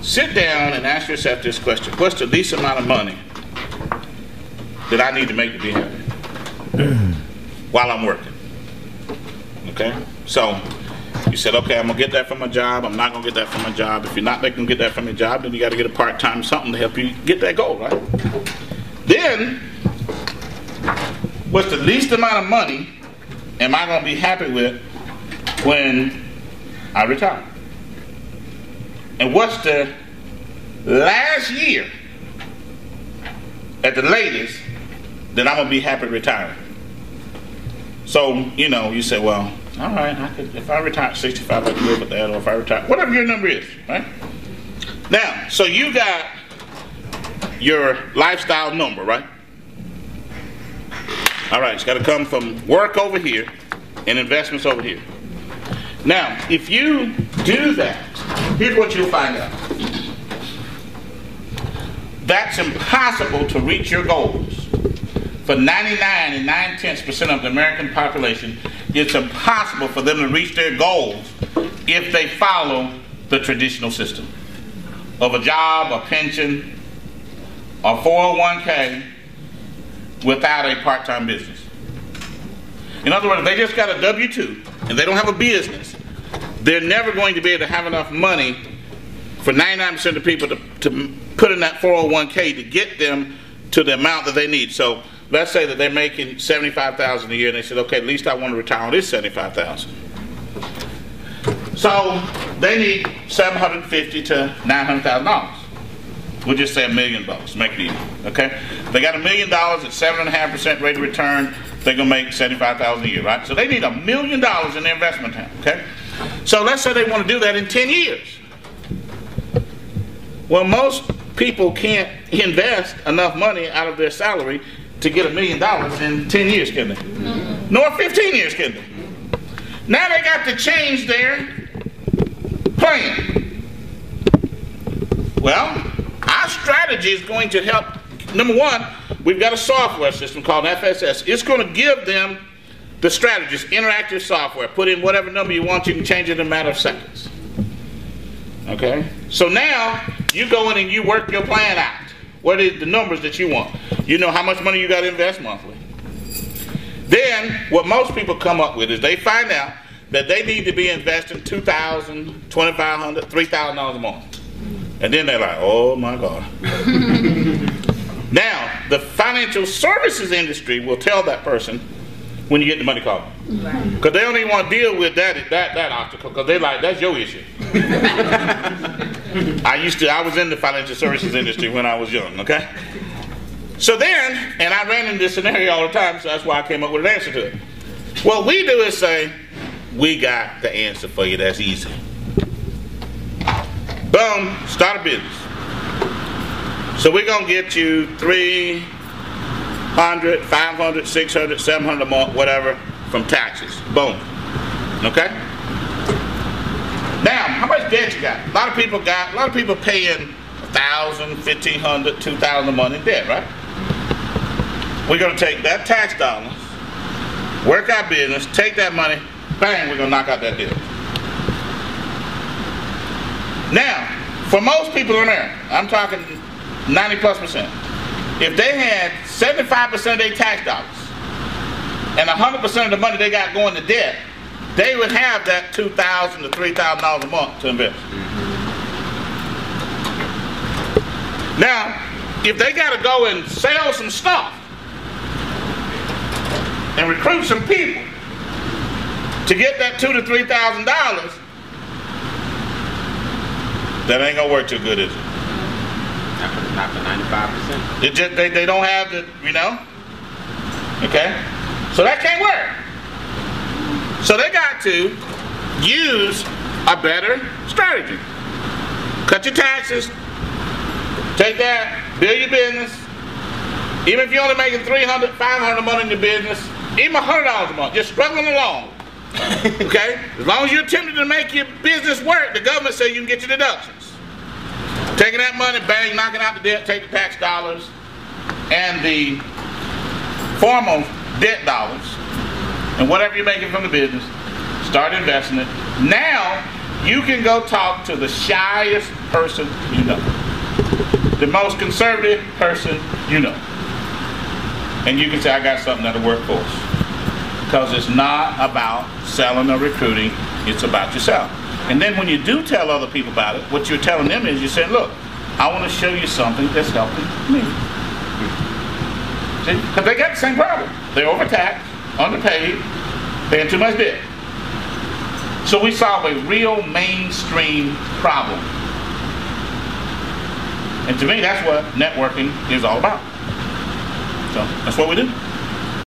sit down and ask yourself this question. What's the least amount of money that I need to make to be happy while I'm working? Okay? So you said, okay, I'm going to get that from my job. I'm not going to get that from my job. If you're not going to get that from your job, then you got to get a part-time something to help you get that goal, right? Then, what's the least amount of money am I going to be happy with when I retire? And what's the last year at the latest that I'm going to be happy retiring? So, you know, you say, well, all right, if I retire at 65, I can live with that, or if I retire, whatever your number is, right? Now, so you got your lifestyle number, right? All right, it's got to come from work over here and investments over here. Now, if you do that, here's what you'll find out. That's impossible to reach your goals. For 99 9/10% of the American population, it's impossible for them to reach their goals if they follow the traditional system of a job, a pension, a 401k without a part-time business. In other words, if they just got a W-2 and they don't have a business, they're never going to be able to have enough money for 99% of the people to put in that 401k to get them to the amount that they need. So let's say that they're making $75,000 a year, and they said, okay, at least I want to retire on this $75,000. So they need $750,000 to $900,000. We'll just say $1 million, make it easy. Okay? They got $1 million at 7.5% rate of return. They're gonna make $75,000 a year, right? So they need $1 million in their investment account. Okay? So let's say they want to do that in 10 years. Well, most people can't invest enough money out of their salary to get $1 million in 10 years, can they? Mm-hmm. Nor 15 years, can they? Now they got to change their plan. Well, our strategy is going to help. Number one, we've got a software system called FSS. It's going to give them the strategies, interactive software. Put in whatever number you want, you can change it in a matter of seconds. Okay? So now, you go in and you work your plan out. What are the numbers that you want? You know how much money you got to invest monthly. Then, what most people come up with is they find out that they need to be investing $2,000, $2,500, $3,000 a month. And then they're like, oh my God. Now, the financial services industry will tell that person when you get the money called. Because they don't even want to deal with that obstacle, because they're like, that's your issue. I was in the financial services industry when I was young, okay? So then, and I ran into this scenario all the time, so that's why I came up with an answer to it. What we do is say, we got the answer for you, that's easy. Boom, start a business. So we're going to get you $300, $500, $600, $700 a month, whatever, from taxes. Boom. Okay? Now, how much debt you got? A lot of people paying $1,000, $1,500, $2,000 a month in debt, right? We're going to take that tax dollars, work our business, take that money, bang, we're going to knock out that debt. Now, for most people in America, I'm talking 90+%, if they had 75% of their tax dollars and 100% of the money they got going to debt, they would have that $2,000 to $3,000 a month to invest. Now, if they got to go and sell some stuff and recruit some people to get that $2,000 to $3,000, that ain't gonna work too good, is it? Not for 95%. It just, they don't have the, you know? Okay? So that can't work. So they got to use a better strategy. Cut your taxes, take that, build your business. Even if you're only making $300, $500 a month in your business, even $100 a month, just struggling along. Okay? As long as you're attempting to make your business work, the government says you can get your deductions. Taking that money, bang, knocking out the debt, take the tax dollars and the formal debt dollars and whatever you're making from the business, start investing it. Now You can go talk to the shyest person you know, the most conservative person you know, and you can say, I got something that'll work for us. Because it's not about selling or recruiting, it's about yourself. And then when you do tell other people about it, what you're telling them is you're saying, look, I want to show you something that's helping me. See? Because they got the same problem. They're overtaxed, underpaid, paying too much debt. So we solve a real mainstream problem. And to me, that's what networking is all about. So that's what we do.